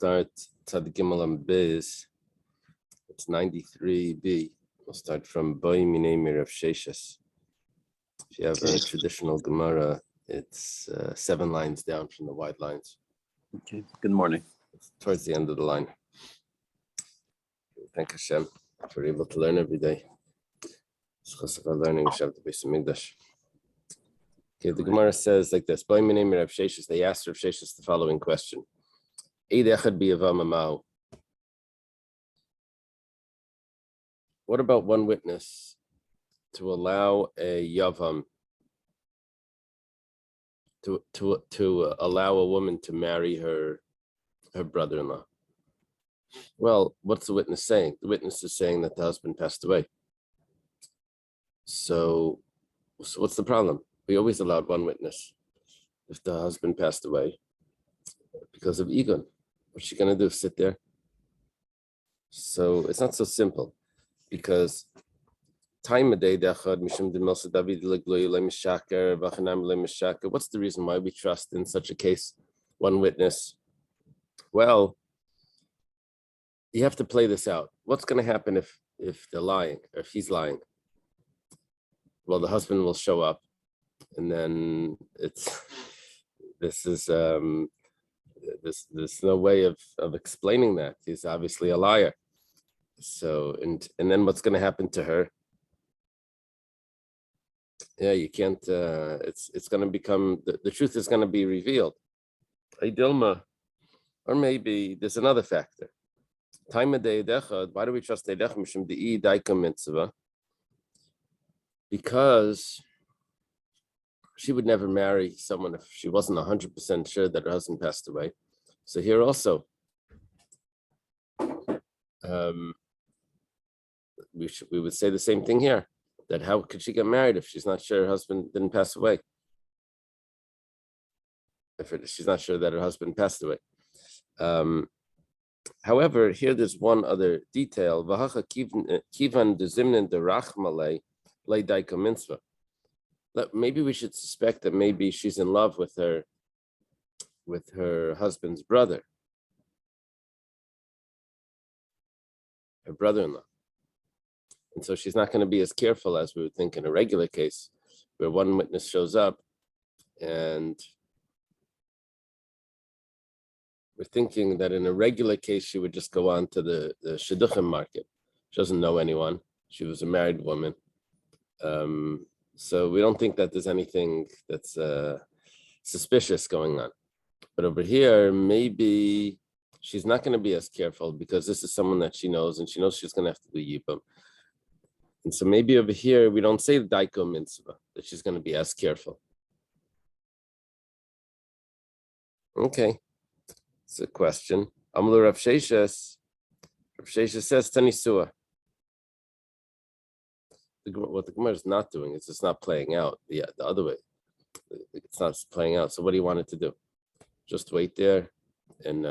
start Tzad Gimel and Biz. It's 93b. We'll start from Boy Minei Mir of Sheshes. If you have a traditional Gemara, it's 7 lines down from the wide lines. Okay, good morning. It's towards the end of the line. Thank Hashem for able to learn every day. It's because of our learning, we should have the base of Migdash. Okay, the Gemara says like this: Boy Minei Mir of Sheshes. They asked Rav Sheshes the following question. What about one witness to allow a yavam to allow a woman to marry her brother-in-law? Well, what's the witness saying? The witness is saying that the husband passed away. So what's the problem? We always allowed one witness if the husband passed away because of Egon. What's she going to do? Sit there? So it's not so simple, because what's the reason why we trust in such a case one witness? Well, you have to play this out. What's going to happen if they're lying, or if he's lying? Well, the husband will show up, and then there's no way of explaining that. He's obviously a liar. So, and then what's going to happen to her? Yeah, you can't, it's going to become, the truth is going to be revealed. Dilma, or maybe there's another factor. Why do we trust Eidechad? Because she would never marry someone if she wasn't 100% sure that her husband passed away. So here also, we would say the same thing here, that how could she get married if she's not sure her husband didn't pass away? If she's not sure that her husband passed away. However, here there's one other detail. Maybe we should suspect that maybe she's in love with her husband's brother, her brother-in-law. And so she's not going to be as careful as we would think in a regular case, where one witness shows up and we're thinking that in a regular case, she would just go on to the shidduchim market. She doesn't know anyone. She was a married woman. So we don't think that there's anything that's suspicious going on. But over here, maybe she's not going to be as careful because this is someone that she knows, and she knows she's going to have to do yibum. And so maybe over here, we don't say the daiko mitzvah, that she's going to be as careful. Okay. It's a question. Amlu Rav Sheshes. Rav Sheshes says tanisua. What the Gemara is not doing is it's not playing out the other way. It's not playing out. So what do you want it to do? Just wait there and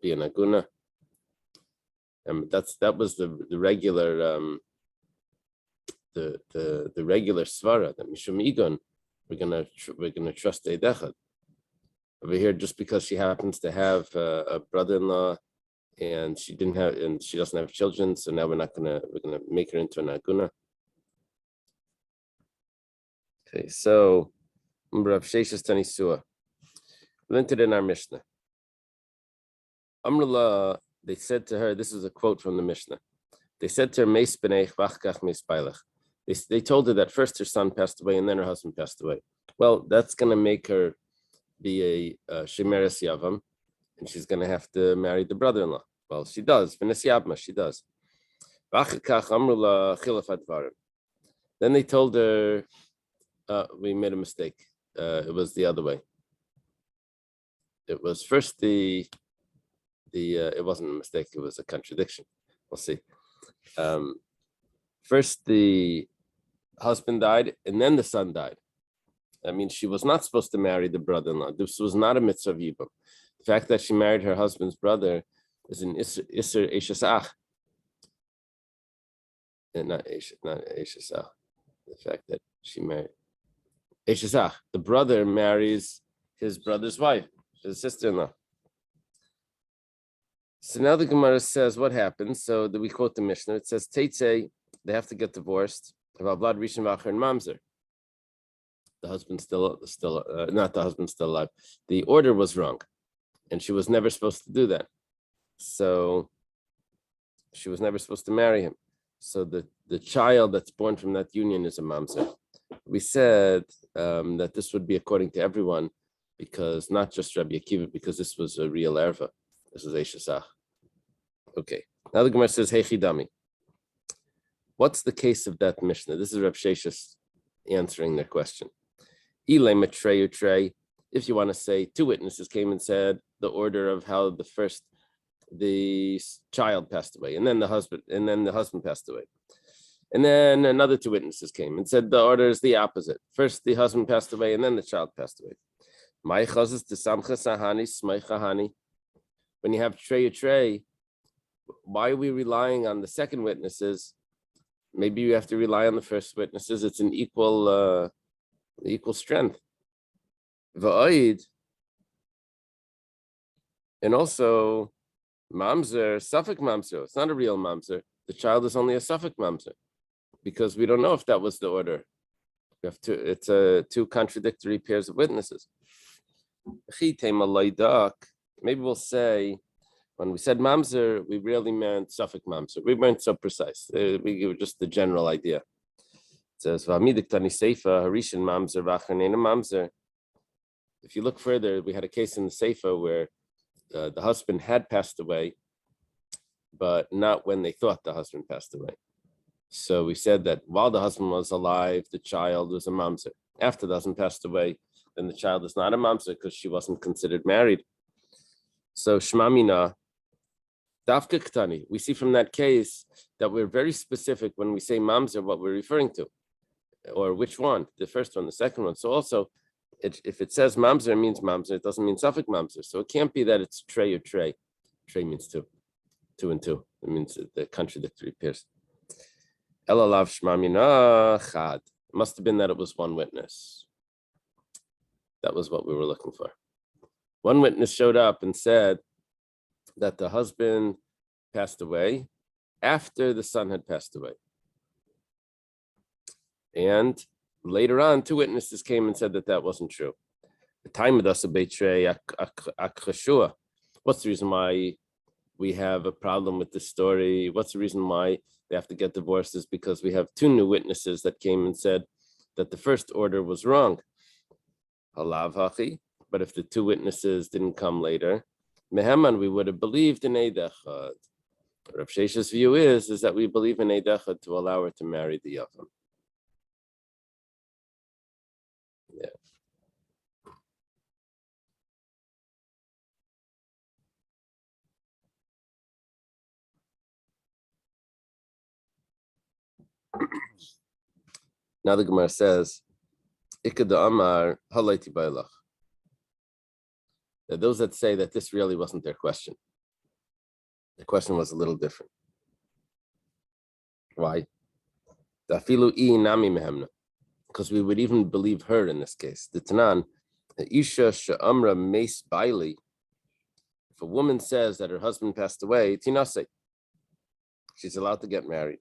be an aguna. And that was the regular the regular svara, that mishum igon we're gonna trust Eidechad. Over here, just because she happens to have a brother-in-law and she doesn't have children, so now we're gonna make her into an aguna. Okay, so Rav Sheshes tanisua. Learned it in our Mishnah. Amrullah, they said to her, this is a quote from the Mishnah. They said to her, Meis b'neich v'achkach meis bailach. They told her that first her son passed away and then her husband passed away. Well, that's going to make her be a shemeres yavam, and she's going to have to marry the brother-in-law. Well, she does. V'nes yavma, she does. V'achkach amrullah chilaf advarim. Then they told her, we made a mistake. It was the other way. It was first it wasn't a mistake, it was a contradiction. We'll see. First the husband died and then the son died. That means she was not supposed to marry the brother-in-law. This was not a mitzvah of yibum. The fact that she married her husband's brother is an iser eshesach. Not eshesach. The fact that she married eshesach. The brother marries his brother's wife, his sister-in-law. So now the Gemara says what happens. So we quote the Mishnah. It says Teitze, they have to get divorced. About blood rishon v'acher and mamzer. The husband's still not the husband's still alive. The order was wrong, and she was never supposed to do that. So she was never supposed to marry him. So the child that's born from that union is a mamzer. We said that this would be according to everyone, because not just Rabbi Akiva, because this was a real erva. This is Eishasach. Okay. Now the Gemara says, Hey Chidami. What's the case of that Mishnah? This is Reb Sheshis answering their question. If you want to say two witnesses came and said the order of how the child passed away, and then the husband passed away. And then another two witnesses came and said the order is the opposite. First the husband passed away, and then the child passed away. When you have trey, why are we relying on the second witnesses? Maybe you have to rely on the first witnesses. It's an equal strength. And also, mamzer, suffix mamzer. It's not a real mamzer. The child is only a suffix mamzer, because we don't know if that was the order. We have it's two contradictory pairs of witnesses. Maybe we'll say, when we said mamzer, we really meant suffix mamzer. We weren't so precise. We give just the general idea. It says, mamzer. If you look further, we had a case in the Seifa where the husband had passed away, but not when they thought the husband passed away. So we said that while the husband was alive, the child was a mamzer. After the husband passed away, then the child is not a mamzer because she wasn't considered married. So shmamina, dafka ktani. We see from that case that we're very specific when we say mamzer what we're referring to, or which one, the first one, the second one. So also, if it says mamzer, it means mamzer. It doesn't mean suffix mamzer. So it can't be that it's trey or trey. Trey means two and two. It means the contradictory pairs. Elalav shmamina chad. It must have been that it was one witness. That was what we were looking for. One witness showed up and said that the husband passed away after the son had passed away. And later on, two witnesses came and said that that wasn't true. The time of us a betray akhashua. What's the reason why we have a problem with this story? What's the reason why they have to get divorced? Is because we have two new witnesses that came and said that the first order was wrong. Halav hachi. But if the two witnesses didn't come later, meheman, we would have believed in Eidechad. Rav Shesh's view is that we believe in Eidechad to allow her to marry the Yavam. Yeah. Now the Gemara says, Ikada Amar Halaiti Bailach. Those that say that this really wasn't their question. The question was a little different. Why? Because we would even believe her in this case. The Tanan, Isha Sha'amra Meis Baili. If a woman says that her husband passed away, Tinase, she's allowed to get married.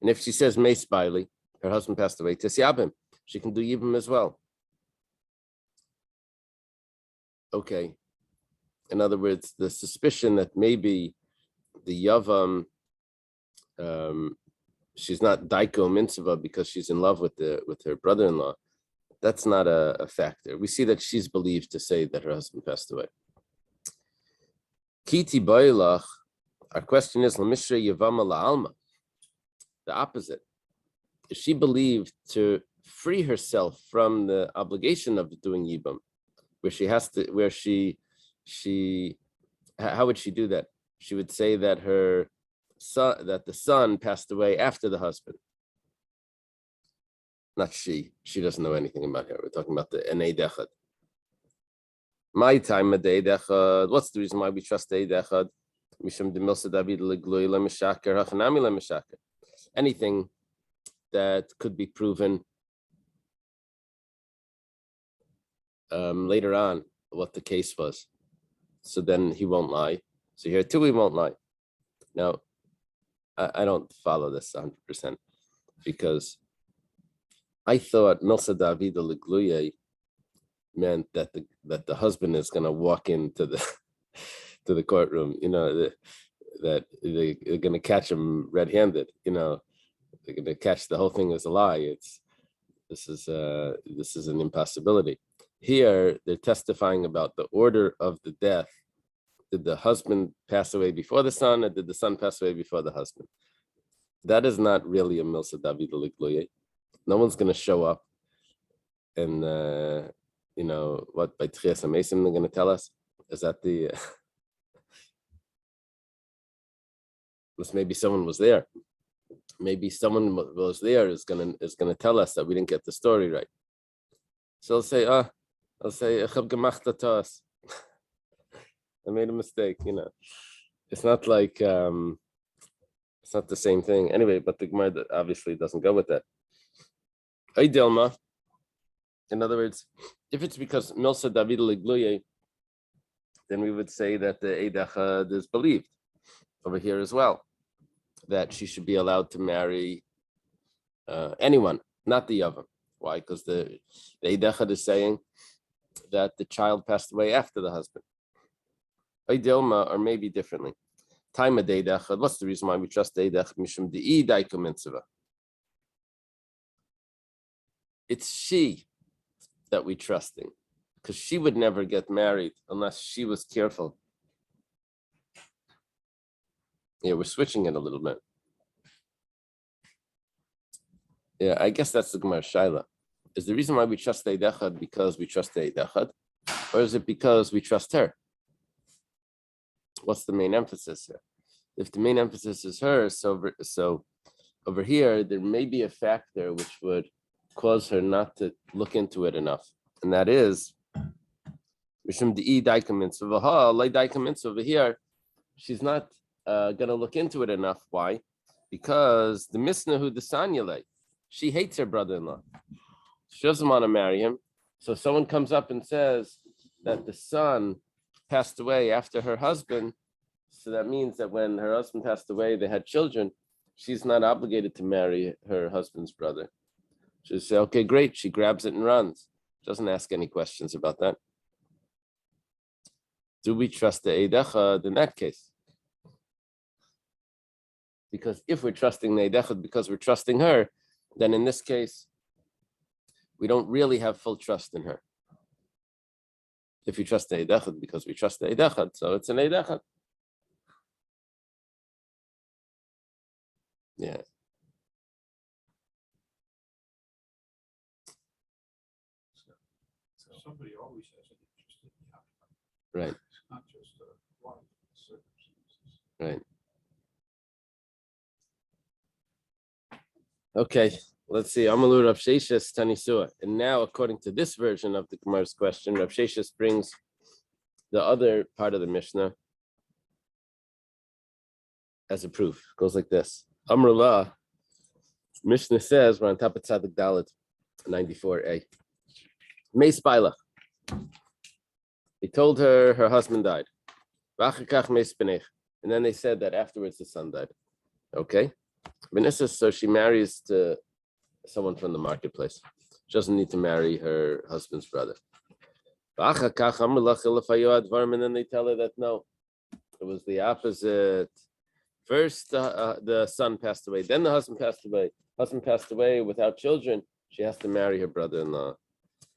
And if she says Meis Baili, her husband passed away, Tisyabim, she can do Yibam as well. Okay. In other words, the suspicion that maybe the Yavam, she's not Daiko Mitzvah because she's in love with her brother-in-law, that's not a factor. We see that she's believed to say that her husband passed away. Kiti Bailach, our question is, Lamishra Yevama La'alma, the opposite. Is she believed to free herself from the obligation of doing Yibam? How would she do that? She would say that the son passed away after the husband. Not she doesn't know anything about her. We're talking about the Enei Dechad. My time of the Dechad. What's the reason why we trust the Dechad? Anything that could be proven later on what the case was, so then he won't lie. So here too, we won't lie. Now, I don't follow this 100% because I thought Milsa Davida Legluye meant that the husband is going to walk into the to the courtroom, that they're going to catch him red-handed, they're going to catch the whole thing as a lie. This is an impossibility. Here they're testifying about the order of the death. Did the husband pass away before the son, or did the son pass away before the husband? That is not really a Milsa Davida Legluye. No one's going to show up and what by Tchias HaMesim they're going to tell us is that maybe someone was there. Maybe someone was there is gonna tell us that we didn't get the story right. So I'll say, ich hab gemacht das. I made a mistake. It's not like it's not the same thing anyway. But the Gemara obviously doesn't go with that. Dilma. In other words, if it's because Milsa David Legluye, then we would say that the Eidachad is believed over here as well, that she should be allowed to marry anyone, not the Yavam. Why? Because the Eidachad is saying that the child passed away after the husband. Dilma, or maybe differently. Time of Eidachad. What's the reason why we trust Eidachad? Mishum de'i daikum mitzvah. It's she that we trusting, because she would never get married unless she was careful. Yeah, we're switching it a little bit. Yeah, I guess that's the Gemara Shaila. Is the reason why we trust the Eidachad because we trust the Eidachad, or is it because we trust her? What's the main emphasis here? If the main emphasis is her, so over here there may be a factor which would cause her not to look into it enough, and that is Mishum de'i daikum mitzvah. Over here, she's not going to look into it enough. Why? Because the misnahu desanyale, she hates her brother-in-law. She doesn't want to marry him. So someone comes up and says that the son passed away after her husband. So that means that when her husband passed away, they had children. She's not obligated to marry her husband's brother. She'll say, okay, great. She grabs it and runs. Doesn't ask any questions about that. Do we trust the Eidachad in that case? Because if we're trusting the Eidachad because we're trusting her, then in this case, we don't really have full trust in her. If we trust the Eidachad because we trust the Eidachad, so it's an Eidachad. Yeah. Somebody always has an interest in the outcome. Right. It's not just one circumstances. Right. Okay, let's see. Amalu Rav Sheshes Tanisua. And now, according to this version of the Gemara's question, Rav Sheshes brings the other part of the Mishnah as a proof. It goes like this. Amrullah, Mishnah says, we're on top of Tzadik Dalet, 94a. Meis Bailach. He told her husband died. And then they said that afterwards the son died. Okay. So she marries to someone from the marketplace. She doesn't need to marry her husband's brother. And then they tell her that no, it was the opposite. First, the son passed away, then the husband passed away. Husband passed away without children. She has to marry her brother-in-law.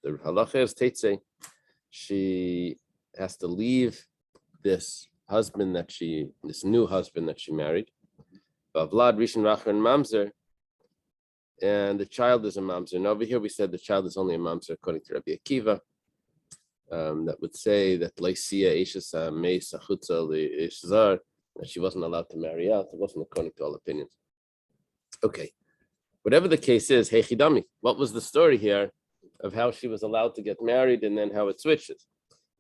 The halacha is teitze. She has to leave this new husband that she married. Vlad Rishon Racher and Mamzer, and the child is a Mamzer. And over here we said the child is only a Mamzer according to Rabbi Akiva. That would say that Leisia Eishes Meis Achutza Leishzar, that she wasn't allowed to marry out. It wasn't according to all opinions. Okay, whatever the case is, Heichidami, what was the story here of how she was allowed to get married and then how it switches?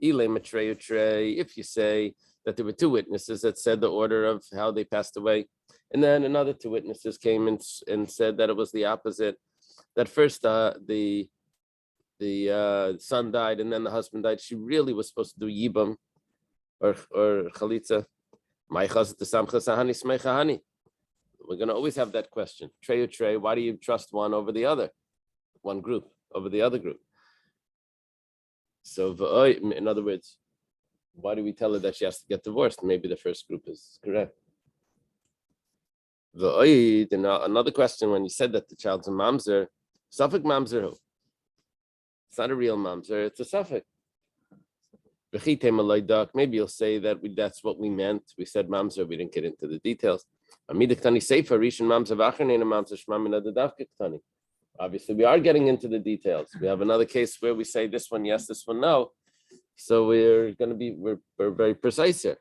If you say that there were two witnesses that said the order of how they passed away, and then another two witnesses came and said that it was the opposite, that first the son died and then the husband died. She really was supposed to do yibam or chalitza. We're going to always have that question. Trey or Trey, why do you trust one over the other? One group over the other group. So, in other words, why do we tell her that she has to get divorced? Maybe the first group is correct. Another question, when you said that the child's a mamzer, Suffolk mamzer who? It's not a real mamzer, it's a Suffolk. Maybe you'll say that that's what we meant. We said mamzer, we didn't get into the details. Obviously, we are getting into the details. We have another case where we say this one yes, this one no. So we're very precise here.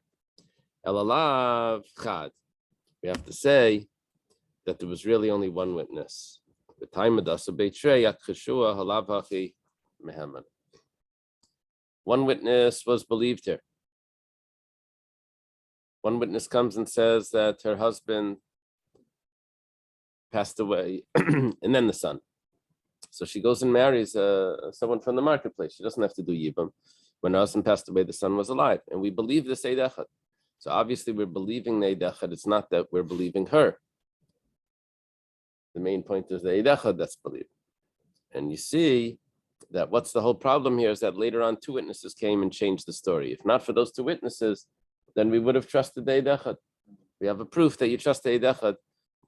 We have to say that there was really only one witness. The time of one witness was believed here. One witness comes and says that her husband passed away, and then the son. So she goes and marries someone from the marketplace. She doesn't have to do Yibam. When her husband passed away, the son was alive. And we believe this Eid Echad. So obviously we're believing the Eid Echad. It's not that we're believing her. The main point is the Eid Echad that's believed. And you see that what's the whole problem here is that later on 2 witnesses came and changed the story. If not for those 2 witnesses, then we would have trusted the Eid Echad. We have a proof that you trust the Eid Echad,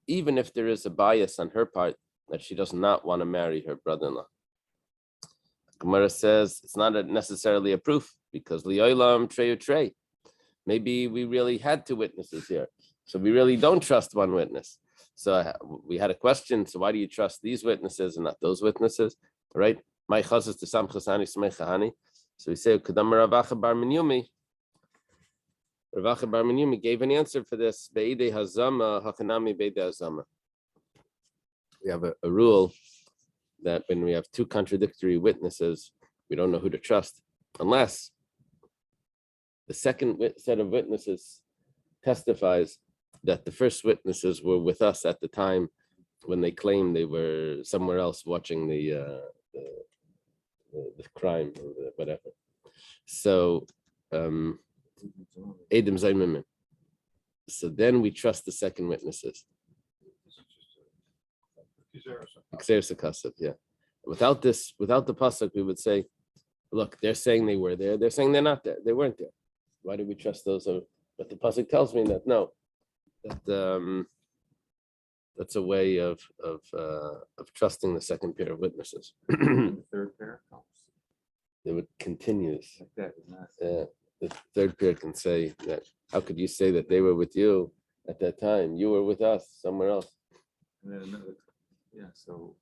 even if there is a bias on her part that she does not want to marry her brother-in-law. Gemara says it's not necessarily a proof because li'olam trey trey. Maybe we really had 2 witnesses here, so we really don't trust one witness. So we had a question. So why do you trust these witnesses and not those witnesses? Right? My chazas to samchasani smechahani. So we say Kadam Ravacha Bar Minyumi. Ravacha Bar Minyumi gave an answer for this. Beidei hazama hakanami beidei hazama. We have a rule that when we have 2 contradictory witnesses, we don't know who to trust unless the second set of witnesses testifies that the first witnesses were with us at the time when they claimed they were somewhere else watching the crime or whatever. So, Edim Zaymimin. So then we trust the second witnesses. Yeah. Without the pasuk, we would say, look, they're saying they were there. They're saying they're not there. They weren't there. Why do we trust those? But the pasuk tells me that no, that that's a way of trusting the second pair of witnesses. The third pair comes. It continues. Like that, isn't that? The third pair can say that. How could you say that they were with you at that time? You were with us somewhere else. And then another, yeah, so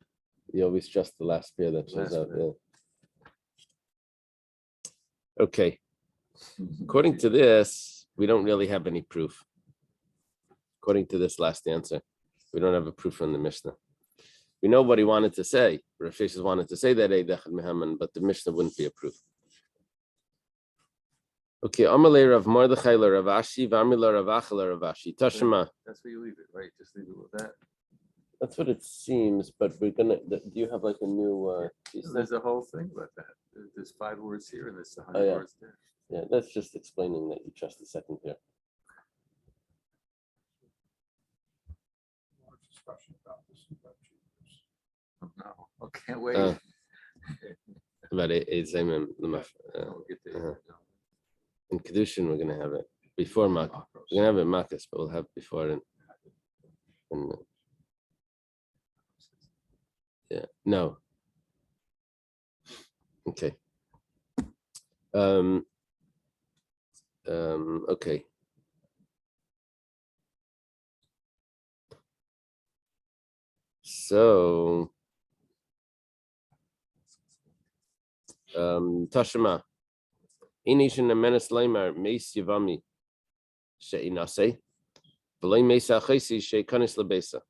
You always trust the last pair that shows Last up. pair. Yeah. Okay. According to this, we don't really have any proof. According to this last answer, we don't have a proof from the Mishnah. We know what he wanted to say. Rav Sheshes wanted to say that Eid Echad Mehaman, but the Mishnah wouldn't be a proof. Okay, Amalei Rav Mordechai Rav Ashi, V'Amila Rav Achel Rav Ashi. Tashema. that's where you leave it, right? Just leave it with that. That's what it seems, but we're gonna. Do you have like a new? Piece There's a whole thing about that. There's 5 words here and there's 100 Oh, yeah. words there. Yeah, that's just explaining that you trust the second pair. Large discussion about this in about 2 years. Oh, no, I can't wait. About Eid Zayim We'll get there. uh-huh. In Kedushin, we're gonna have it before Mak. We're gonna have it Makas, but we'll have it before and yeah, no. Okay. Okay. So, Tashema. Inishin Menes Laimar, Mace Yevami, Sheinase, Belay Mesa Chesi, Sheikanis Labesa.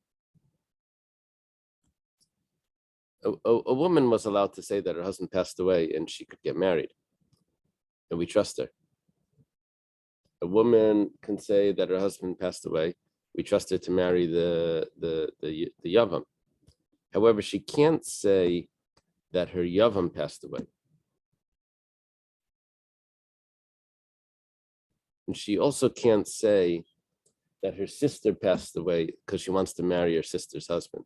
A woman was allowed to say that her husband passed away and she could get married, and we trust her. A woman can say that her husband passed away. We trust her to marry the Yavam. However, she can't say that her Yavam passed away. And she also can't say that her sister passed away because she wants to marry her sister's husband.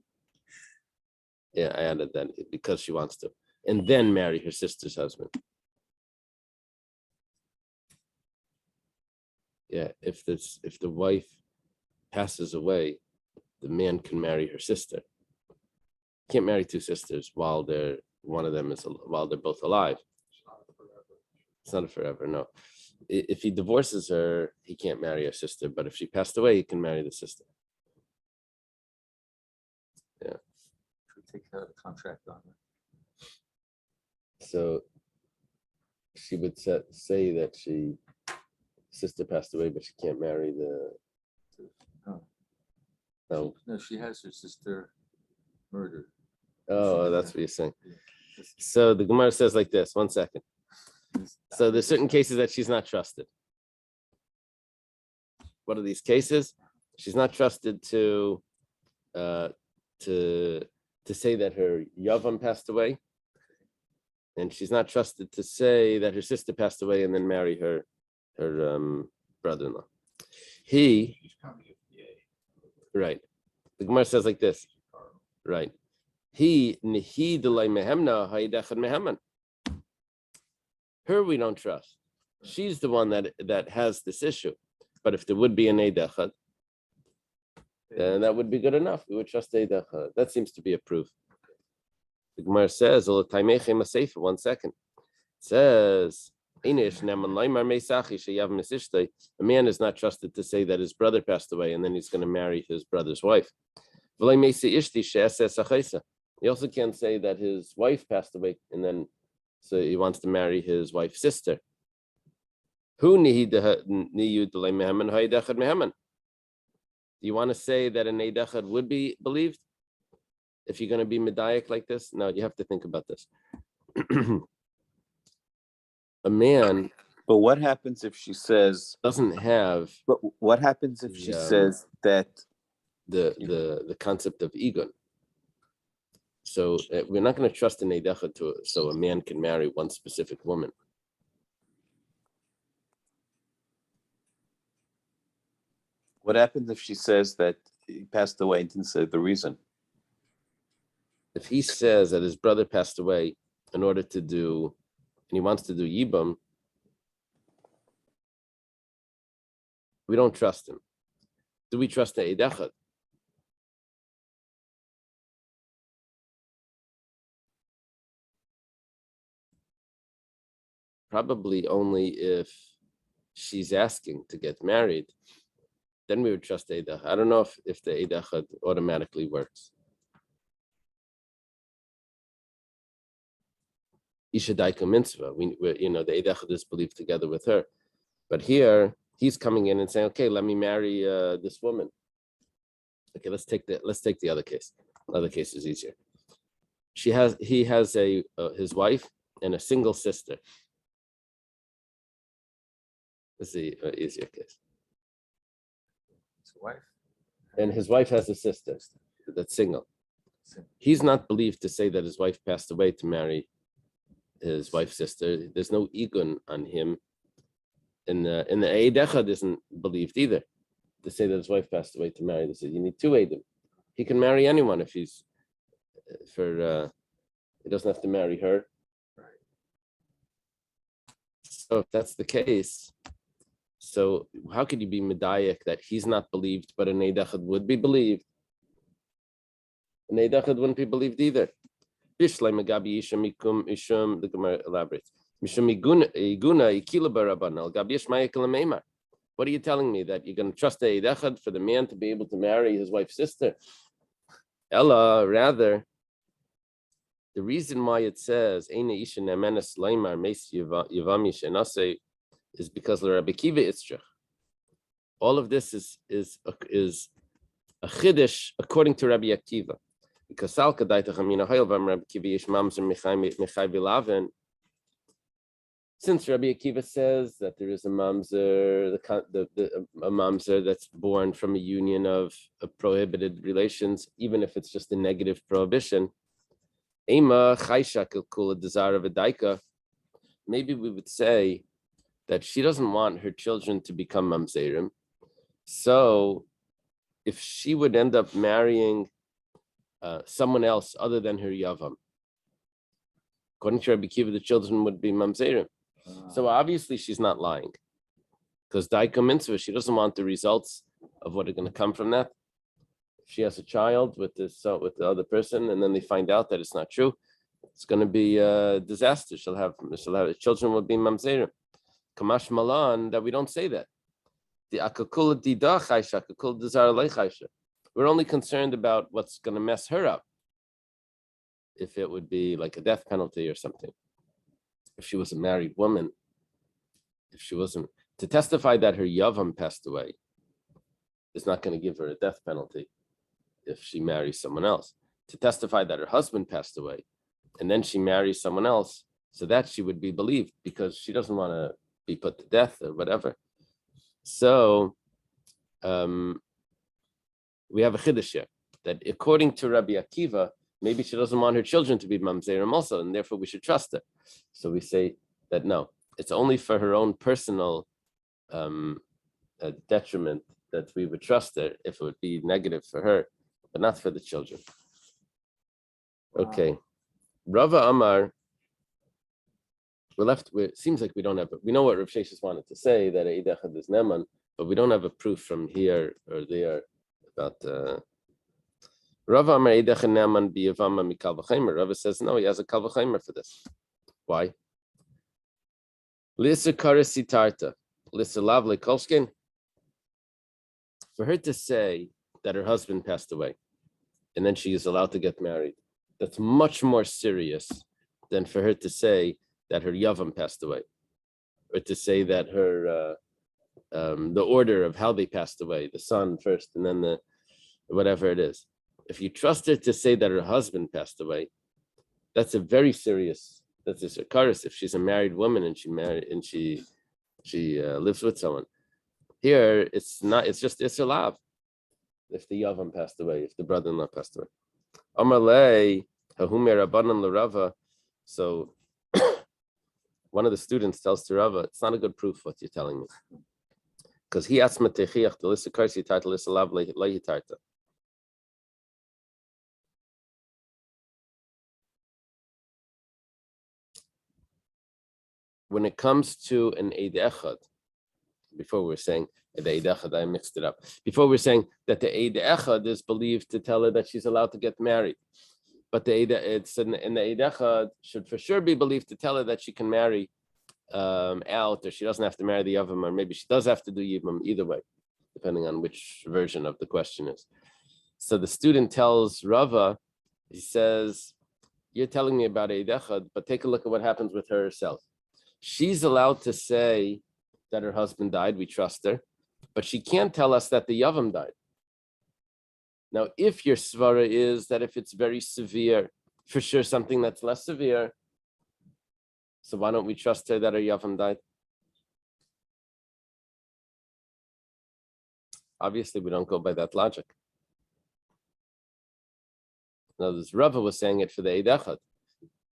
Yeah, I added that because she wants to, and then marry her sister's husband. Yeah, if the wife passes away, the man can marry her sister. Can't marry two sisters while they're both alive. It's not forever, no. If he divorces her, he can't marry her sister. But if she passed away, he can marry the sister. Yeah. Should we take out a contract on it? So she would say that sister passed away, but she can't marry the. No. No, she has her sister murdered. Oh, that's what you're saying. So the Gemara says like this. 1 second. So there's certain cases that she's not trusted. What are these cases? She's not trusted to say that her Yavam passed away, and she's not trusted to say that her sister passed away and then marry her brother-in-law. Right. The Gemara says like this. Right. Her we don't trust. She's the one that has this issue. But if there would be an Eidechad, then that would be good enough. We would trust Eidechad. That seems to be a proof. The Gemara says, 1 second. It says, a man is not trusted to say that his brother passed away and then he's going to marry his brother's wife. He also can't say that his wife passed away and then so he wants to marry his wife's sister. Do you want to say that an Eidechad would be believed? If you're going to be medayik like this? No, you have to think about this. A man. But what happens if she says doesn't have? But what happens if she says that the concept of egon? So we're not going to trust an Eidechad so a man can marry one specific woman. What happens if she says that he passed away and didn't say the reason? If he says that his brother passed away in order to do, and he wants to do Yibam, we don't trust him. Do we trust the Eidechad? Probably only if she's asking to get married, then we would trust the Eidechad. I don't know if the Eidechad automatically works. Isha Daika Mitzvah, the Eidechad is believed together with her. But here, he's coming in and saying, okay, let me marry this woman. Okay, let's take the other case. The other case is easier. He has his wife and a single sister. Let's see, easier case. His wife. And his wife has a sister that's single. He's not believed to say that his wife passed away to marry his wife's sister. There's no egon on him. And the Eidechad isn't believed either to say that his wife passed away to marry. They say you need two Eidim. He can marry anyone if he doesn't have to marry her. So if that's the case, so how could you be medayik that he's not believed, but an Eidechad would be believed? An Eidechad wouldn't be believed either. The Gemara elaborates. What are you telling me? That you're going to trust the Eidechad for the man to be able to marry his wife's sister? Ella, rather, the reason why it says is because Rabbi Kiva Itzrach. All of this is a chiddush according to Rabbi Akiva. Because since Rabbi Akiva says that there is a mamzer, a mamzer that's born from a union of prohibited relations, even if it's just a negative prohibition, maybe we would say that she doesn't want her children to become mamzerim. So if she would end up marrying someone else other than her yavam, according to Rabbi Kiva, the children would be mamzerim. So obviously she's not lying, because daika mitzvah, she doesn't want the results of what are going to come from that. If she has a child with the other person, and then they find out that it's not true, it's going to be a disaster. She'll have children will be mamzerim. Kamash malan, that we don't say that. The akakul dida chaysha, akakul dizar lei chaysha. We're only concerned about what's going to mess her up. If it would be like a death penalty or something. If she was a married woman, if she wasn't, to testify that her yavam passed away is not going to give her a death penalty if she marries someone else. To testify that her husband passed away and then she marries someone else, so that she would be believed because she doesn't want to be put to death or whatever. So we have a chiddush here that according to Rabbi Akiva, maybe she doesn't want her children to be mamzerim also, and therefore we should trust her. So we say that no, it's only for her own personal detriment that we would trust her if it would be negative for her, but not for the children. Okay. Rava Amar, it seems like we don't have, we know what Rav Sheshes wanted to say, that Eid Echad is Neman, but we don't have a proof from here or there about Rava Amar Eid Echad Neman b'Yevama mikal v'chaimer. Rava says no, he has a kal v'chaimer for this. Why? Lisa karasitarta, Lisa lavle kolskin. For her to say that her husband passed away, and then she is allowed to get married, that's much more serious than for her to say that her yavam passed away, or to say that her the order of how they passed away, the son first and then the whatever it is. If you trust her to say that her husband passed away, that's a very serious. That's a sakaris. If she's a married woman and she lives with someone. Here it's not. It's just it's allowed. If the yavam passed away, if the brother-in-law passed away. Amalei hahumer rabbanan l'Rava. So one of the students tells to Rava, it's not a good proof what you're telling me, because he asked matechiach the list of karsi title list alav lehitarta. When it comes to an Eid Echad, before we're saying the Eid Echad, I mixed it up. Before we're saying that the Eid Echad is believed to tell her that she's allowed to get married, but the Eid Echad should for sure be believed to tell her that she can marry out, or she doesn't have to marry the Yavam, or maybe she does have to do Yibam, either way, depending on which version of the question is. So the student tells Rava, he says, you're telling me about Eid Echad, but take a look at what happens with her herself. She's allowed to say that her husband died, we trust her, but she can't tell us that the Yavam died. Now, if your svara is that if it's very severe, for sure something that's less severe, so why don't we trust her that her Yavam died? Obviously, we don't go by that logic. Now, this Rava was saying it for the Eid Echad,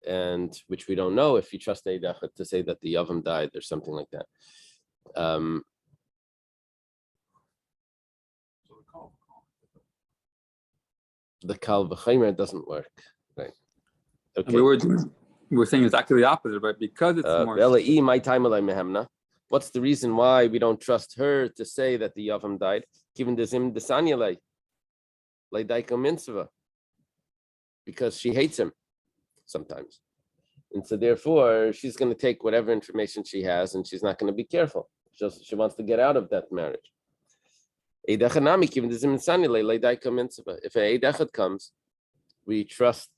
and which we don't know if you trust the Eid Echad to say that the Yavam died or something like that. The kal v'chaimer doesn't work, right? Okay. We're saying exactly the opposite, but because it's more. What's the reason why we don't trust her to say that the Yavam died? Given the zim desanyalei, like daika mitzvah, because she hates him sometimes, and so therefore she's going to take whatever information she has, and she's not going to be careful. She wants to get out of that marriage. If an Eid Echad comes, we trust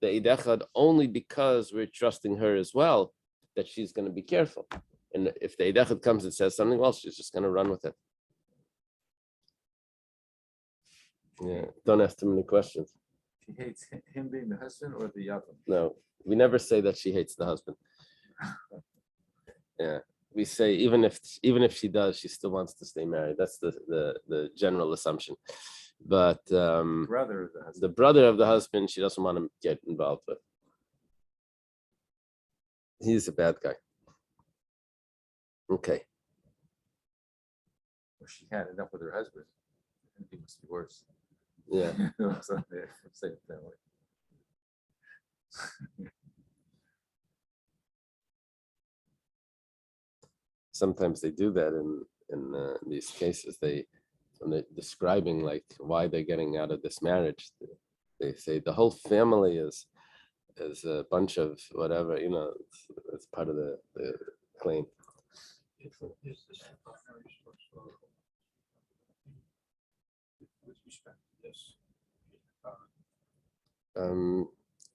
the Eid Echad only because we're trusting her as well, that she's going to be careful. And if the Eid Echad comes and says something else, she's just going to run with it. Yeah, don't ask too many questions. She hates him being the husband or the Yavam? No, we never say that she hates the husband. Yeah. We say even if she does, she still wants to stay married. That's the general assumption. But Brother of the husband. The brother of the husband, she doesn't want to get involved with. He's a bad guy. Okay. Well, she had enough with her husband. It must be worse. Yeah. So they're from the same family. Sometimes they do that in these cases. When they're describing like why they're getting out of this marriage, they say the whole family is a bunch of whatever, it's part of the claim. With respect to this.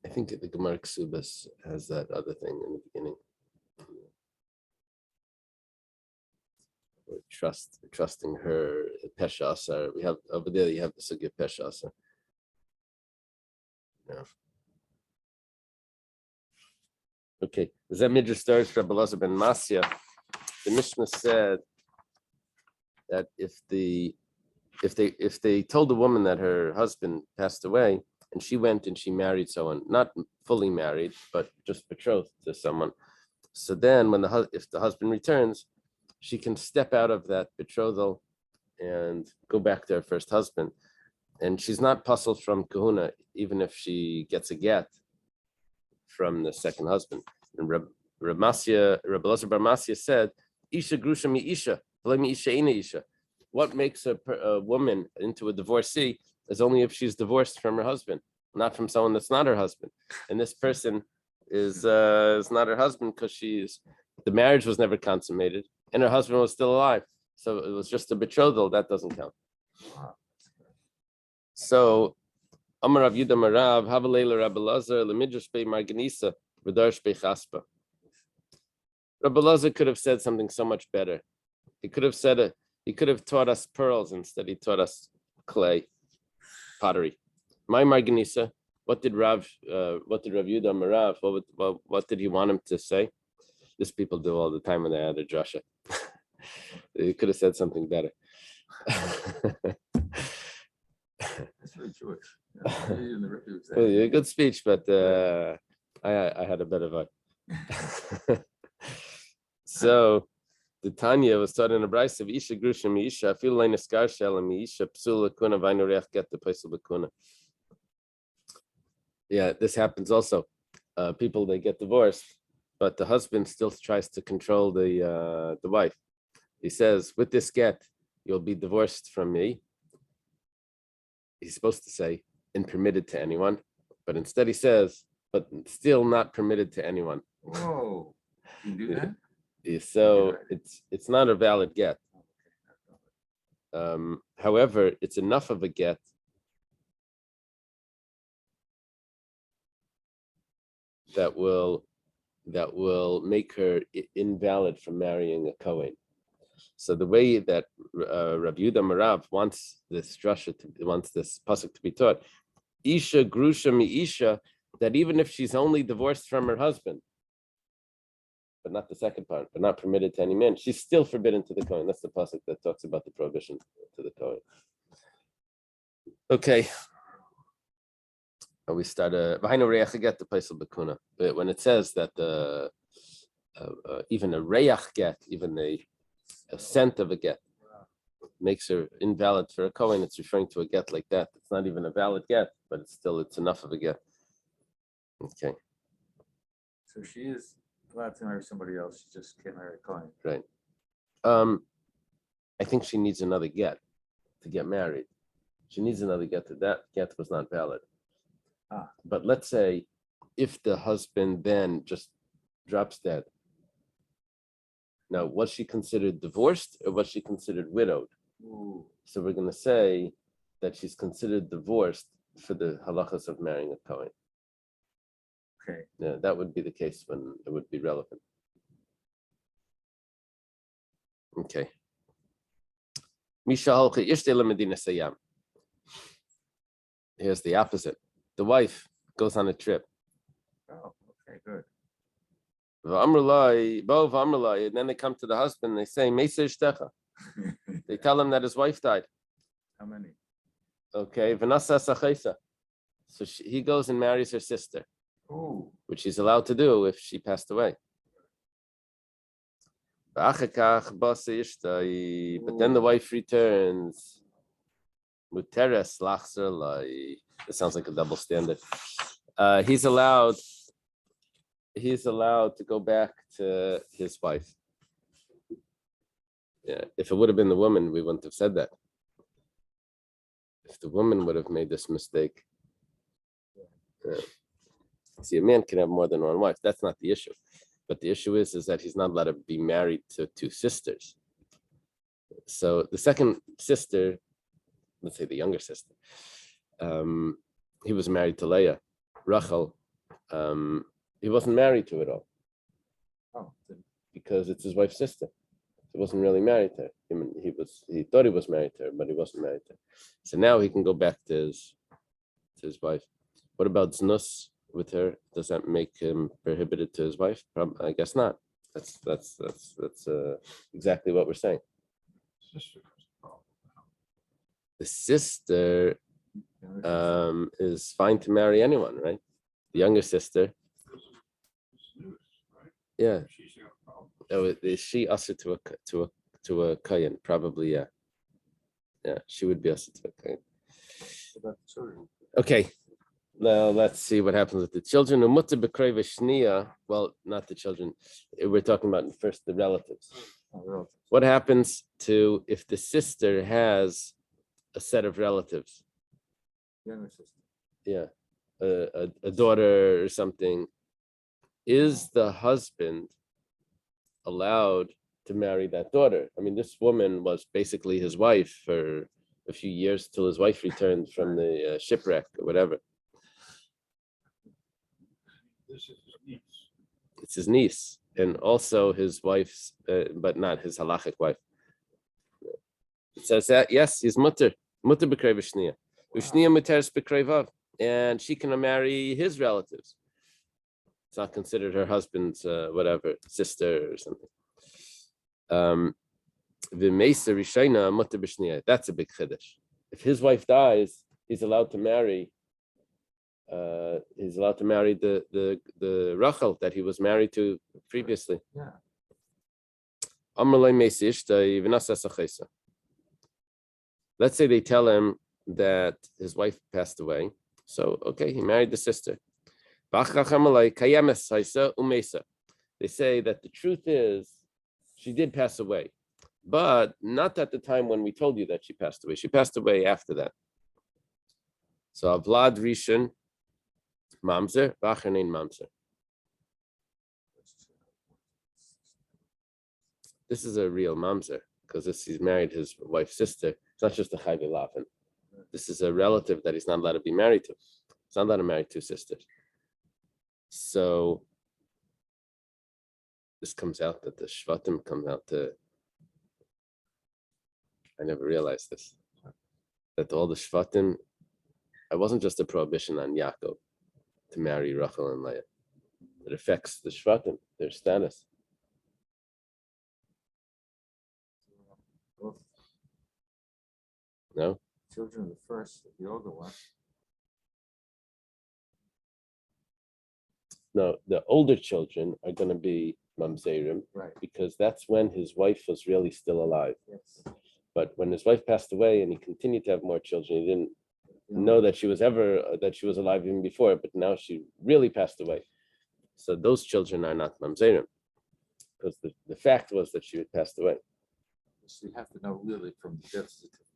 I think the Gemara Ksubas has that other thing in the beginning. Trusting her Pesha Asar. We have over there. You have the Sugya Pesha Asar. Yeah. Okay. That Midrash starts from Rabbi Elazar ben Masya. The Mishnah said that if they told the woman that her husband passed away and she went and she married someone, not fully married, but just betrothed to someone, so then if the husband returns, she can step out of that betrothal and go back to her first husband. And she's not puzzled from kahuna, even if she gets a get from the second husband. And Rabbi Elazar bar Masya said, Isha grusha mi Isha, mi Isha ina Isha. What makes a woman into a divorcee is only if she's divorced from her husband, not from someone that's not her husband. And this person is not her husband because the marriage was never consummated and her husband was still alive. So it was just a betrothal. That doesn't count. So, Amar Rav Yudah Marav, Havalela Rabbi Elazar, Lemidrash Bei Marganisa, V'darsh Bei Chaspa. Rabbi Elazar could have said something so much better. He could have taught us pearls instead. He taught us clay, pottery. My Marganisa, what did Rav Yudah Marav, what did he want him to say? This people do all the time when they're at a drasha. He could have said something better. That's very Jewish. Well, a good speech, but I had a bit of a. So the Tanya was taught in a brayse of Isha grusha mi Isha. I feel like neskar shel mi Isha psula kuna v'aynu reach get the paisel b'kuna. Yeah, this happens also. People, they get divorced, but the husband still tries to control the wife. He says, "With this get, you'll be divorced from me." He's supposed to say, "and permitted to anyone," but instead he says, "but still not permitted to anyone." Whoa, you can do that? So it's not a valid get. However, it's enough of a get that will make her invalid from marrying a Kohen. So the way that Rav Yudah Marav wants this pasuk to be taught, Isha grusha mi Isha, that even if she's only divorced from her husband, but not the second part, but not permitted to any man, she's still forbidden to the Kohen. That's the pasuk that talks about the prohibition to the Kohen. Okay. We start get the place of Bakuna. But when it says that even a reach get, even a scent of a get, makes her invalid for a Kohen, it's referring to a get like that. It's not even a valid get, but it's enough of a get. Okay. So she is allowed to marry somebody else. She just can't marry a Kohen. Right. I think she needs another get to get married. She needs another get to that get was not valid. But let's say if the husband then just drops dead. Now, was she considered divorced or was she considered widowed? Ooh. So we're going to say that she's considered divorced for the halachas of marrying a Kohen. Okay. Yeah, that would be the case when it would be relevant. Okay. Here's the opposite. The wife goes on a trip. Oh, okay, good. And then they come to the husband and they say, they tell him that his wife died. How many? Okay. So he goes and marries her sister. Ooh. Which he's allowed to do if she passed away. But then the wife returns. Muteres lachzer lai. It sounds like a double standard. He's allowed to go back to his wife. Yeah, if it would have been the woman, we wouldn't have said that. If the woman would have made this mistake. See, a man can have more than one wife. That's not the issue. But the issue is that he's not allowed to be married to two sisters. So the second sister, let's say the younger sister, he was married to Leah. Rachel, he wasn't married to it all. Oh, Because it's his wife's sister. He wasn't really married to her. He thought he was married to her, but he wasn't married to her. So now he can go back to his wife. What about znus with her? Does that make him prohibited to his wife? I guess not. That's exactly what we're saying. The sister is fine to marry anyone, right? The younger sister. Yeah. Oh, is she usher to a kayan? Probably, yeah. Yeah, she would be usher to a kayan. Okay. Now let's see what happens with the children. Well, not the children. We're talking about first the relatives. What happens if the sister has a set of relatives? younger sister. Yeah, a daughter or something. Is the husband allowed to marry that daughter? I mean, this woman was basically his wife for a few years till his wife returned from the shipwreck or whatever. This is his niece. It's his niece and also his wife's, but not his halachic wife. It says that, yes, he's mutter b'krei v'shniya. V'shniya muteres b'krei vav. And she can marry his relatives. It's not considered her husband's, whatever, sister or something. V'meisa rishayna mutter b'shniya. That's a big chiddush. If his wife dies, he's allowed to marry the Rachel that he was married to previously. Yeah. Let's say they tell him that his wife passed away. So, okay, he married the sister. They say that the truth is she did pass away, but not at the time when we told you that she passed away. She passed away after that. So, Vlad Rishon, Mamzer, Vachernein Mamzer. This is a real Mamzer because he's married his wife's sister. It's not just a Chayve Lavan. This is a relative that he's not allowed to be married to. He's not allowed to marry two sisters. So this comes out that the Shvatim come out to. I never realized this. That all the Shvatim, it wasn't just a prohibition on Yaakov to marry Rachel and Leah. It affects the Shvatim, their status. Both No? children of the first, the older one. No, the older children are going to be Mamzerim, Right. because that's when his wife was really still alive. Yes. But when his wife passed away and he continued to have more children, he didn't know that she was alive even before, but now she really passed away. So those children are not Mamzerim, because the fact was that she had passed away. So you have to know really from the death certificate.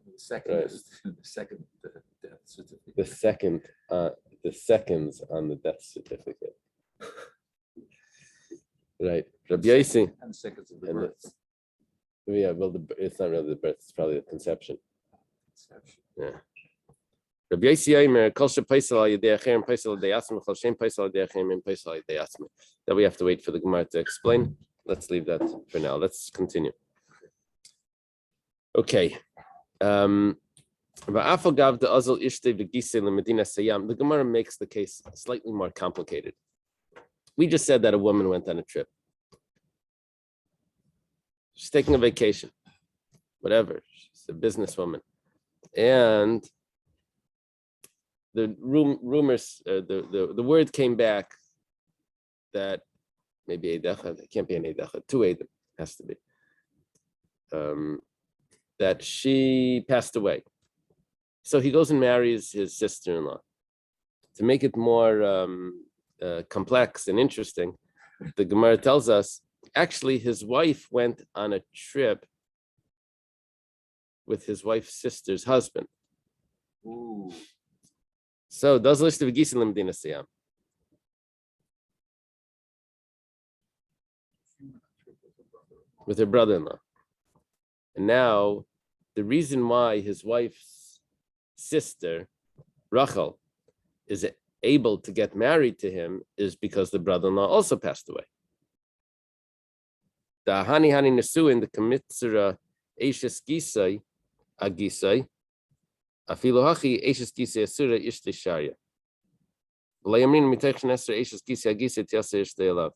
The second Right. is the second death certificate. The seconds on the death certificate. Right. Rabbi Yossi. And the seconds of the And birth. Yeah, well, it's not really the birth, it's probably the conception. Conception. Yeah. Rabbi Yossi Aimer, Kol she'paisel al yedei acher and paisel al yedei atzmi, Kol she'en paisel al yedei acher and paisel al yedei atzmi. That we have to wait for the Gemara to explain. Let's leave that for now. Let's continue. Okay. The Gemara makes the case slightly more complicated. We just said that a woman went on a trip. She's taking a vacation, whatever. She's a businesswoman. And the rumors, the word came back that maybe Eidecha, it can't be an Eidecha, two Eidim, has to be, that she passed away. So he goes and marries his sister-in-law. To make it more complex and interesting, the Gemara tells us, actually, his wife went on a trip with his wife's sister's husband. Ooh. So, does list of Gisin Limdina Siyam. With her brother-in-law. And now, the reason why his wife's sister, Rachel, is able to get married to him is because the brother-in-law also passed away. The Hani Nesuin, the Kamitzera Eishes Gisai, Agisai, Afilohachi Eishes Gisai Asura Ishte Sharia. Layamrin Mitection Esther Eishes Gisai Agisai Tiasa Ishte Elav.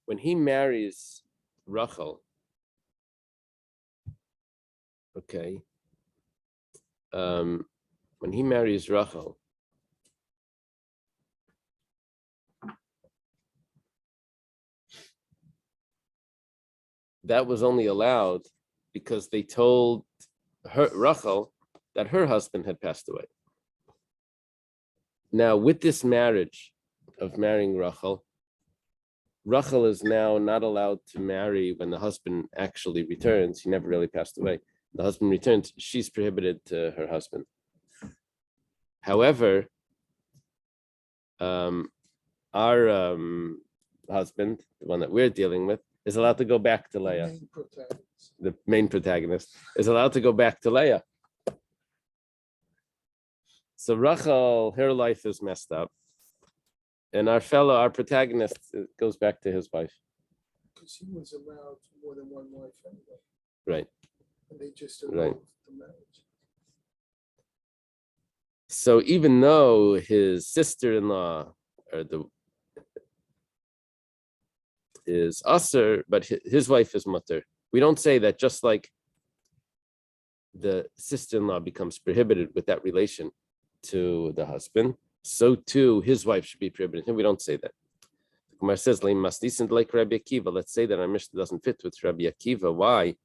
When he marries Rachel, okay, when he marries Rachel, that was only allowed because they told her, Rachel, that her husband had passed away. Now, with this marriage of marrying Rachel, Rachel is now not allowed to marry when the husband actually returns. He never really passed away. The husband returns, she's prohibited to her husband. However, our husband, the one that we're dealing with, is allowed to go back to Leah. The main protagonist is allowed to go back to Leah. So Rachel, her life is messed up. And our protagonist, goes back to his wife. Because he was allowed more than one wife anyway. Right. And they just Right. allowed the marriage. So even though his sister-in-law is usher, but his wife is mutter, we don't say that just like the sister-in-law becomes prohibited with that relation to the husband, so too his wife should be prohibited. And we don't say that. The Gemara says, like Rabbi Akiva. Let's say that our Mishnah doesn't fit with Rabbi Akiva. Why?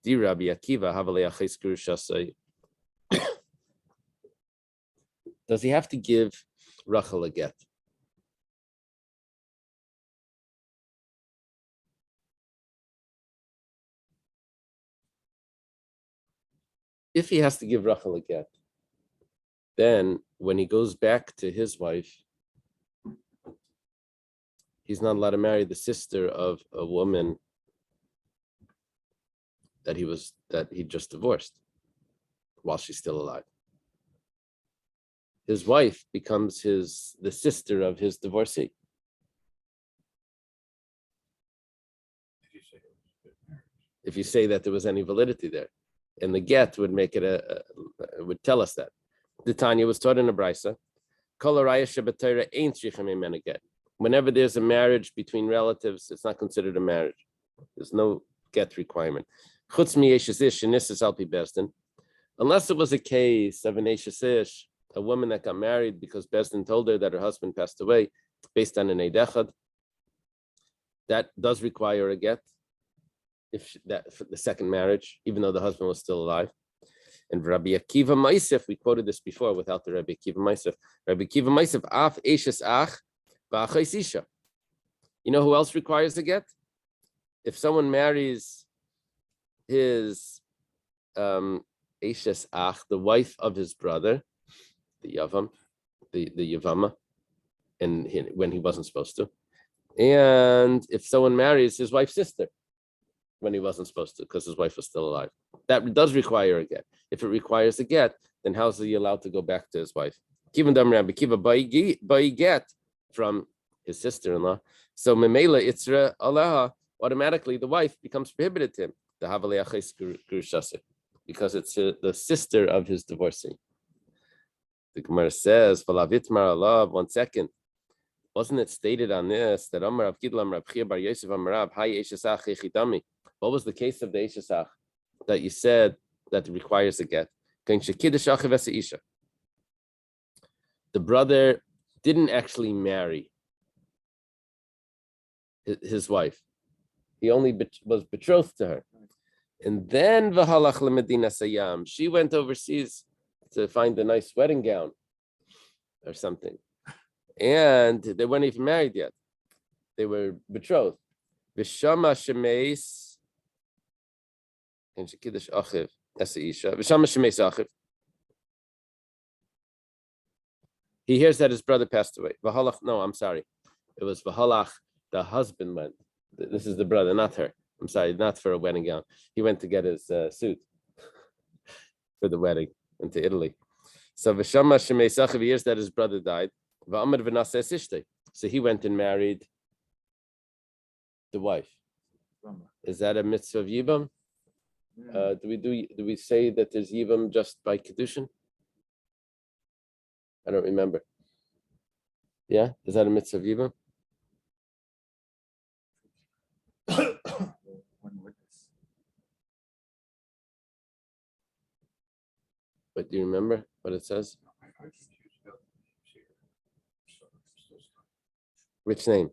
Di Rabbi Akiva does he have to give Rachel a get? If he has to give Rachel a get, then when he goes back to his wife, he's not allowed to marry the sister of a woman that he just divorced while she's still alive. His wife becomes the sister of his divorcee. If you say that there was any validity there, and the get would make it would tell us that. The Tanya was taught in a brisa, whenever there's a marriage between relatives, it's not considered a marriage. There's no get requirement. Unless it was a case of an Eishes Ish, a woman that got married because Bezdin told her that her husband passed away based on an Eidechad, that does require a get, for the second marriage, even though the husband was still alive. And Rabbi Akiva Maisef, we quoted this before without the Rabbi Akiva Maisef. Rabbi Akiva Maisef, Af Eishes Ach, V'achais Isha. You know who else requires a get? If someone marries his Eishes Ach, the wife of his brother, the Yavam, the Yevama, and when he wasn't supposed to. And if someone marries his wife's sister, when he wasn't supposed to, because his wife was still alive. That does require a get. If it requires a get, then how is he allowed to go back to his wife? Kivan Dam Rabbi Kiva by get from his sister-in-law. So Memela Itzra Allah, automatically the wife becomes prohibited to him. The Havaleachis Grushase, because it's the sister of his divorcee. The Gemara says, Falavitmar Allah, 1 second. Wasn't it stated on this that Amar Rav Gidla Amar Rav Chia Bar Yosef Amar Rav Hay Eishesach Echidami? What was the case of the Eishesach that you said that requires a get? The the brother didn't actually marry his wife. He only was betrothed to her. And then Vahalach Medina Sayam, she went overseas to find a nice wedding gown or something. And they weren't even married yet. They were betrothed. Vishama Shemeis and Shekidish Achiv, Esaisha. Vishama Shemeis Achiv. He hears that his brother passed away. Vahalach, no, I'm sorry. It was Vahalach, the husband went. This is the brother, not her. I'm sorry, not for a wedding gown. He went to get his suit for the wedding into Italy. So Vishama Shemeis Achiv, he hears that his brother died. So he went and married the wife. Is that a mitzvah of Yibam? Do we say that there's Yibam just by Kedushin? I don't remember. Yeah, is that a mitzvah of Yibam? But do you remember what it says? Which name?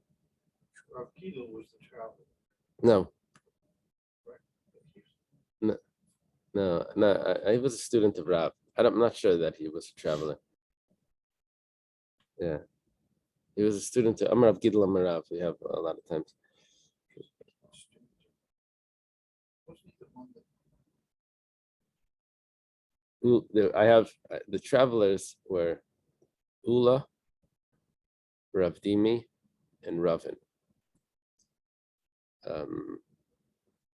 Rav Gidel was the traveler. No. No. I was a student of Rav. I'm not sure that he was a traveler. Yeah. He was a student of Amar Rav Gidel Amar Rav. We have a lot of times. I have the travelers were Ula, Rav Dimi, and Ravin.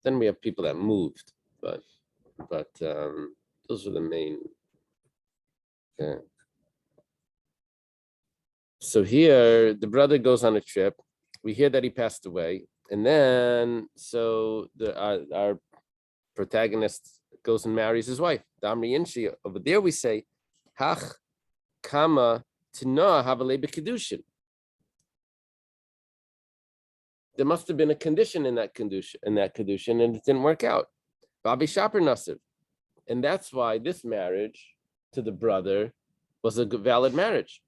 Then we have people that moved, but those are the main. Yeah. So here the brother goes on a trip. We hear that he passed away, and then so our protagonist goes and marries his wife. Damri Inshi. Over there we say, Hach kama tina havale b'kedushin. There must have been a condition in that kedushin, and it didn't work out. Babi Shaper Nasiv. And that's why this marriage to the brother was a valid marriage.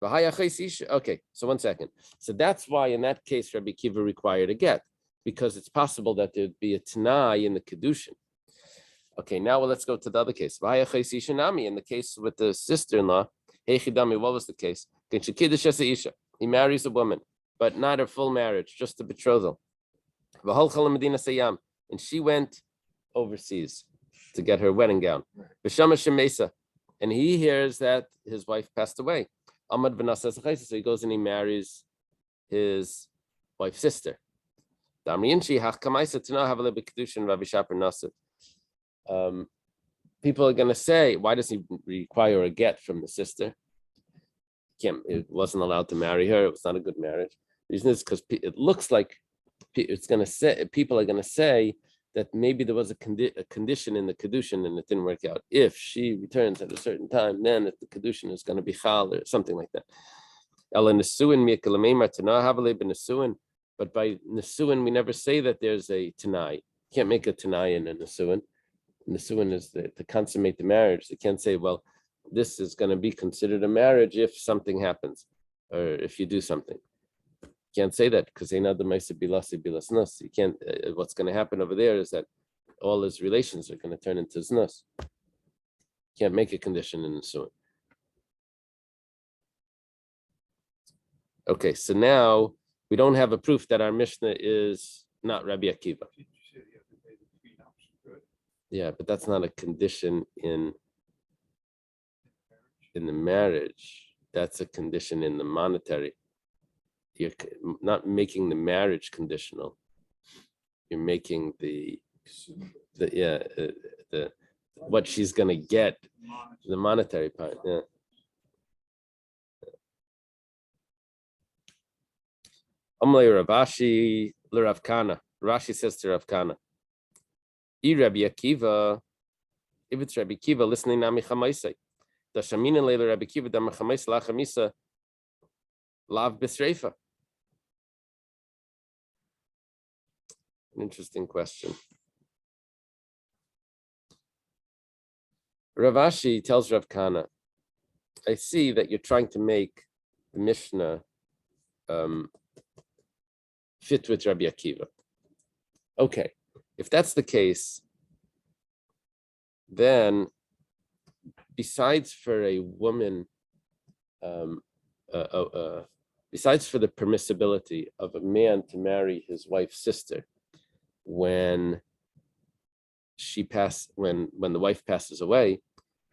Okay, so 1 second. So that's why in that case Rabbi Kiva required a get, because it's possible that there'd be a Tanai in the kedushin. Okay, now let's go to the other case. In the case with the sister-in-law, what was the case? He marries a woman, but not a full marriage, just a betrothal. And she went overseas to get her wedding gown. And he hears that his wife passed away. So he goes and he marries his wife's sister. People are going to say, why does he require a get from the sister? It wasn't allowed to marry her. It was not a good marriage. The reason is because it looks like people are going to say that maybe there was a condition in the kedushin and it didn't work out. If she returns at a certain time, then the kedushin is going to be chal or something like that. But by nesuin, we never say that there's a tanai. You can't make a tanai in a nesuin. Nesuin is to consummate the marriage. They can't say, well, this is going to be considered a marriage if something happens or if you do something. You can't say that because you can't. What's going to happen over there is that all his relations are going to turn into znus. You can't make a condition in the suin. Okay, so now we don't have a proof that our Mishnah is not Rabbi Akiva. Yeah, but that's not a condition in the marriage. That's a condition in the monetary. You're not making the marriage conditional. You're making the what she's gonna get, the monetary part. Yeah. Amalei Ravashi l'Rav Kana. Rashi says to Rav Kana, Rabbi Akiva, if it's Rabbi Akiva, listening nami chamaisei. The shamina leila Rabbi Akiva damar chamais lachamisa lav bisreifa. An interesting question. Ravashi tells Rav Kana, I see that you're trying to make the Mishnah fit with Rabbi Akiva. Okay, if that's the case, then besides for a woman, besides for the permissibility of a man to marry his wife's sister when the wife passes away,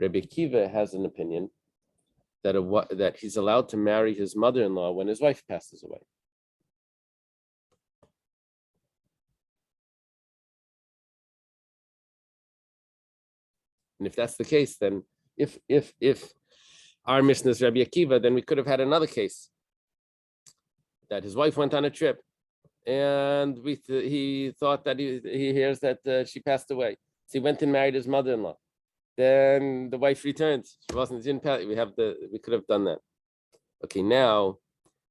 Rabbi Akiva has an opinion that he's allowed to marry his mother-in-law when his wife passes away. And if that's the case, then if our Mishnah is Rabbi Akiva, then we could have had another case that his wife went on a trip, and he thought that he hears that she passed away. So he went and married his mother-in-law. Then the wife returned. She didn't pass. We could have done that. Okay, now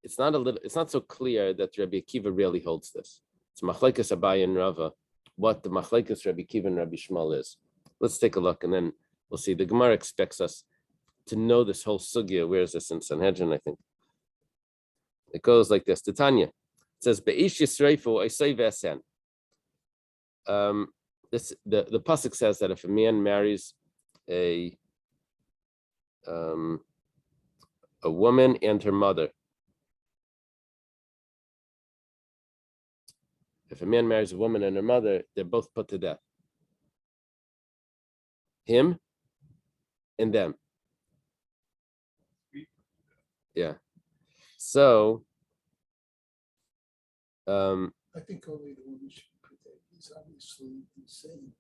it's not so clear that Rabbi Akiva really holds this. It's Machlekes Abaye and Rava, what the Machlekes Rabbi Akiva and Rabbi Shmuel is. Let's take a look, and then we'll see. The Gemara expects us to know this whole sugya. Where is this in Sanhedrin? I think it goes like this. Titania, it says, "Beish yisreifu oisei v'esen." The pasuk says that if a man marries a woman and her mother, if a man marries a woman and her mother, they're both put to death. Him and them. Yeah. So I think only the woman should be put there. He's obviously insane.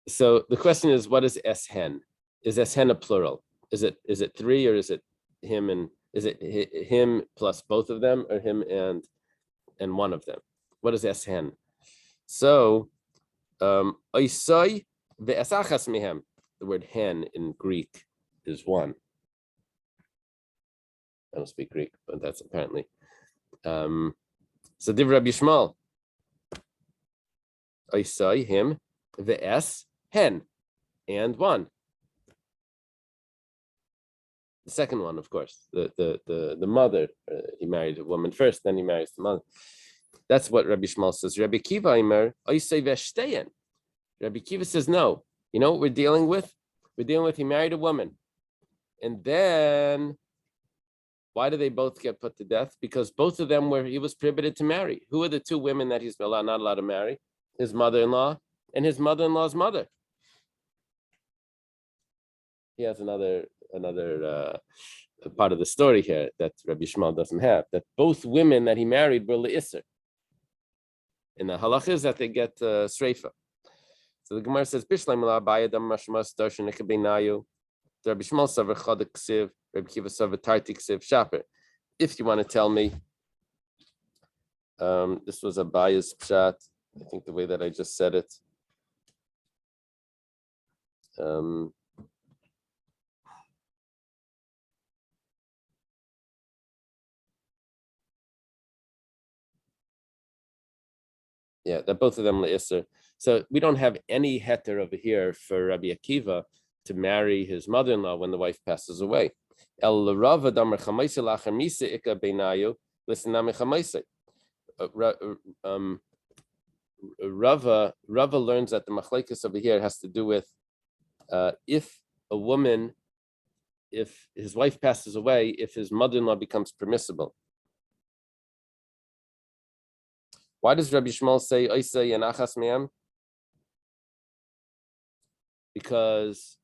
So the question is, what is eshen? Is eshen a plural? Is it three, or is it him and is it him plus both of them, or him and one of them? What is eshen? So oisai ve'esachas mihem. The word hen in Greek is one. I don't speak Greek, but that's apparently. So div Rabbi Shmuel. Oisai, him, ve'es, hen, and one. The second one, of course, the mother. He married a woman first, then he marries the mother. That's what Rabbi Shmuel says. Rabbi Kiva Imer, oisai ve'shteyen. Rabbi Kiva says no. You know what we're dealing with? We're dealing with he married a woman, and then why do they both get put to death? Because both of them he was prohibited to marry. Who are the two women that he's not allowed to marry? His mother-in-law and his mother-in-law's mother. He has another part of the story here that Rabbi Shmuel doesn't have, that both women that he married were le'isser. And the halach is that they get sreifa. So the Gemara says, Bishleim la Abaye dam mashmas darshan ikabeinayu. Rabbi Shmuel saver chadik ksiv, Rabbi Kiva saver tartik ksiv shaper. If you want to tell me, this was Abaye's pshat. I think the way that I just said it. Yeah, that both of them le'isser. So we don't have any heter over here for Rabbi Akiva to marry his mother-in-law when the wife passes away. El Rava damar chamaisa lachar misa ika beinayu listenami chamaisa. Rava learns that the machlekes over here has to do with if his wife passes away, if his mother-in-law becomes permissible. Why does Rabbi Shmuel say oisei yanachas me'am? Because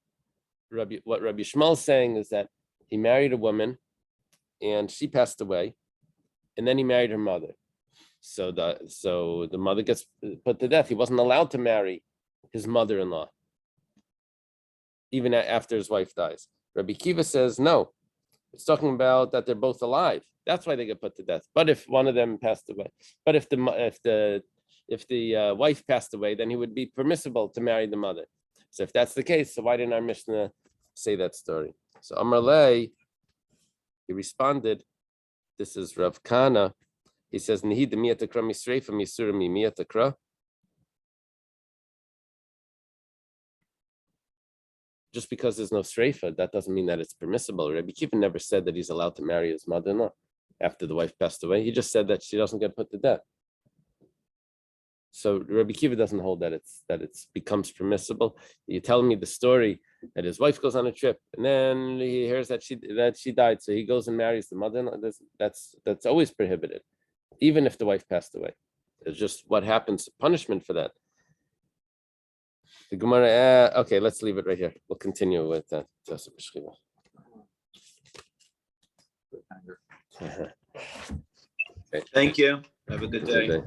what Rabbi Shmuel is saying is that he married a woman and she passed away, and then he married her mother. So the mother gets put to death. He wasn't allowed to marry his mother-in-law, even after his wife dies. Rabbi Kiva says, no, it's talking about that they're both alive. That's why they get put to death. But if one of them passed away, but if the wife passed away, then he would be permissible to marry the mother. So if that's the case, so why didn't our Mishnah say that story? So Amar Lei, he responded, this is Rav Kana. He says, Nihid miyatakra misreifa misurami miyatakra. just because there's no sreifa, that doesn't mean that it's permissible. Rabbi Kiva never said that he's allowed to marry his mother-in-law after the wife passed away. He just said that she doesn't get put to death. So Rabbi Kiva doesn't hold that it's becomes permissible. You're telling me the story that his wife goes on a trip and then he hears that she died, so he goes and marries the mother-in-law. That's always prohibited, even if the wife passed away. It's just what happens, punishment for that. The Gemara. Okay, let's leave it right here. We'll continue with that. Cliffhanger. Okay. Thank you. Have a good day.